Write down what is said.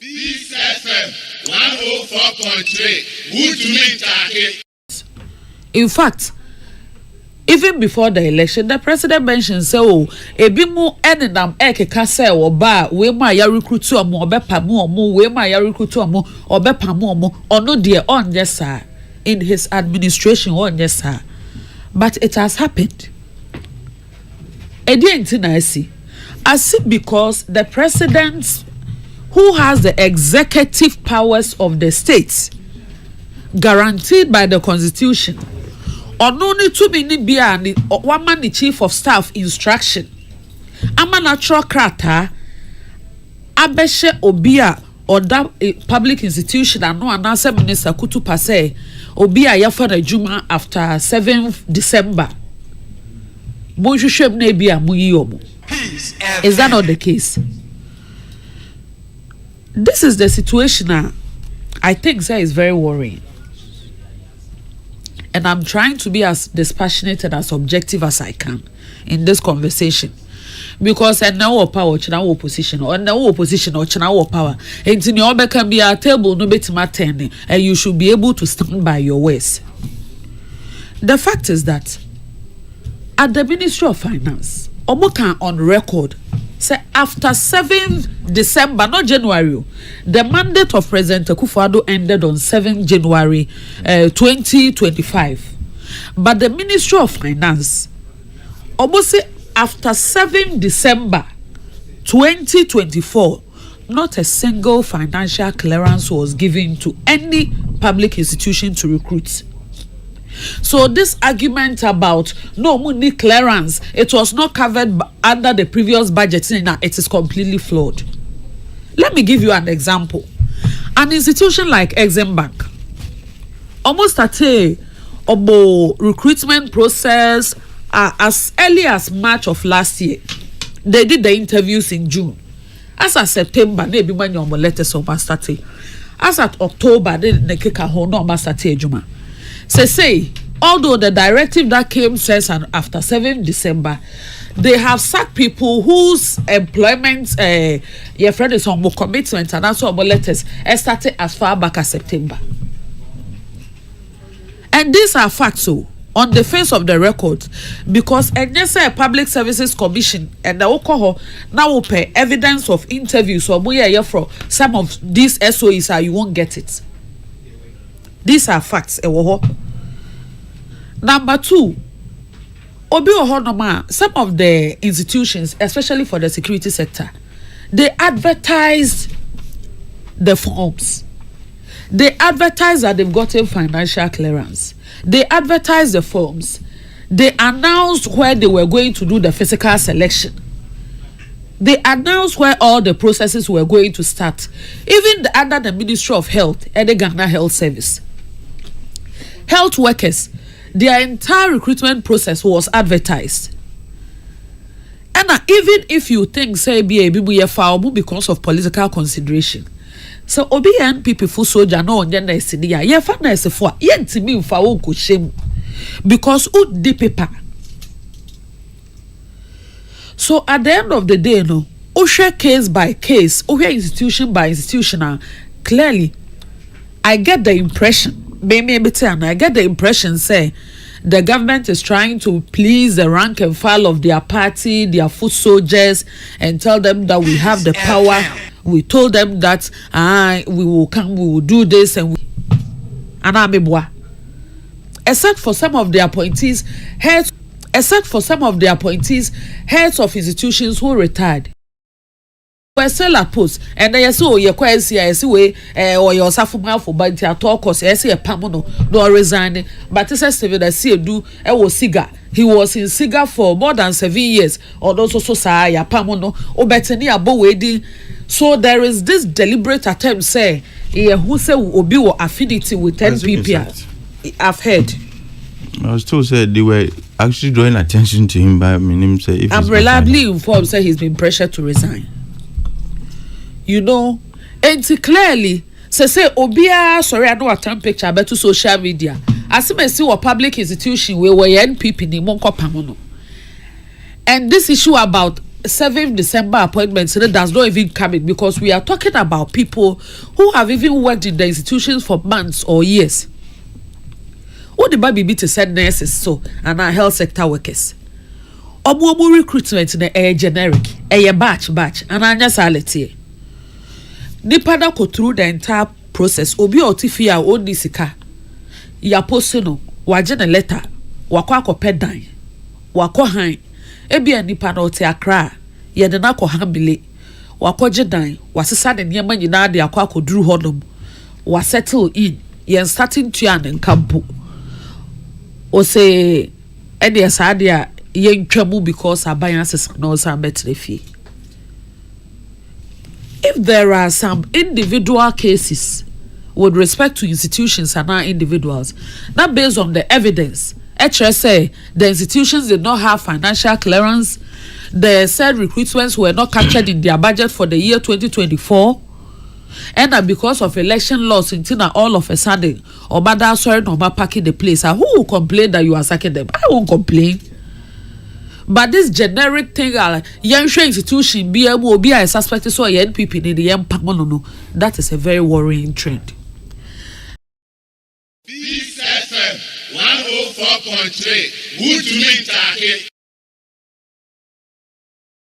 Peace FM 104.3. Good to meet you. In fact, even before the election, the president mentioned say, "Oh, ebi mu enenam ekeka say oba we ma ya recruit omo obepamu omo we ma ya recruit omo obepamu omo ono de onye sa in his administration onye sa." But it has happened. I see because the president who has the executive powers of the states guaranteed by the constitution only to be ni one man the chief of staff instruction ama natural krata abeshe obia or that public institution and no announcer minister kutu pase obia yafa na juma after 7th December bonhwehwem na bia muyi omo. Is that not the case? This is the situation I think is very worrying. And I'm trying to be as dispassionate and as objective as I can in this conversation. Because and now power china opposition or now opposition or china power. And in your can be a table no better and you should be able to stand by your words. The fact is that at the Ministry of Finance, Omoka on record say after 7th December, not January, the mandate of President Akufo-Addo ended on 7th January 2025. But the Ministry of Finance, almost say after 7th December 2024, not a single financial clearance was given to any public institution to recruit. So this argument about no money clearance, it was not covered under the previous budget, it is completely flawed. Let me give you an example. An institution like Exim Bank almost at a recruitment process as early as March of last year. They did the interviews in June. As at September, they be when your letters of start. As at October, they kick a whole no start Juma. Say, although the directive that came says and after 7th December, they have sacked people whose employment, your friend is on more commitment and also more letters started as far back as September. And these are facts, so on the face of the record, because a public services commission and the alcohol now will pay evidence of interviews or more from some of these SOEs are you won't get it. These are facts. Number two, some of the institutions, especially for the security sector, they advertised the forms. They advertised that they've gotten financial clearance. They advertised the forms. They announced where they were going to do the physical selection. They announced where all the processes were going to start, even under the Ministry of Health and the Ghana Health Service. Health workers, their entire recruitment process was advertised. And even if you think say be foul because of political consideration, so obi NPP full soldier no ngenda isidia ye fa na esefo a ye ntimi mfa wo ko shem because who the paper. So at the end of the day, no, share case by case, institution by institution, clearly, I get the impression, I get the impression, say, the government is trying to please the rank and file of their party, their foot soldiers, and tell them that we have the power. We told them that we will come, we will do this, and except for some of the appointees, heads of institutions who retired. We're still at post, and I saw your CIC way or your Safuma for by the talk, or I see a Pamono, no resigning. But this is Steven, I see a do a was Siga. He was in Siga for more than 7 years, or those also say a Pamono, or Bethany abo wedding. So there is this deliberate attempt, say, who say Obi or affinity with NPP. I've heard. I was told said they were actually drawing attention to him by him say if I'm reliably informed say he's been pressured to resign. You know, and clearly say Obia sorry I don't attempt picture but to social media. As I see what public institution where NPP ni monko pamono. And this issue about 7th December appointments does not even come in, because we are talking about people who have even worked in the institutions for months or years. What the baby to send nurses so and our health sector workers. Omo recruitment in a generic, a batch, and anya sality. Nipa na go through the entire process. Obi otifia odi sika. Ya posino, waje na letter, wakwa akopɛ dan, wakɔ han. Ebi nipa na ɔte Accra, ye de na akɔ hambile. Wakɔgye dan, wasesa ne nneɛma nyinaa de akɔ akɔduru hɔnom. Wa settle in, yen starting to an nkampo. O say ɛde asade a yen twamu because aban asesa na ɔsa betre fie. If there are some individual cases with respect to institutions and our individuals, that based on the evidence, say the institutions did not have financial clearance, the said recruitments were not captured in their budget for the year 2024, and that because of election laws, all of a sudden, Obada sorry no packing the place. Who will complain that you are sacking them? I won't complain. But this generic thing, young institution, be a suspect, so young people in the young pamono, that is a very worrying trend. This FM 104.3, good to meet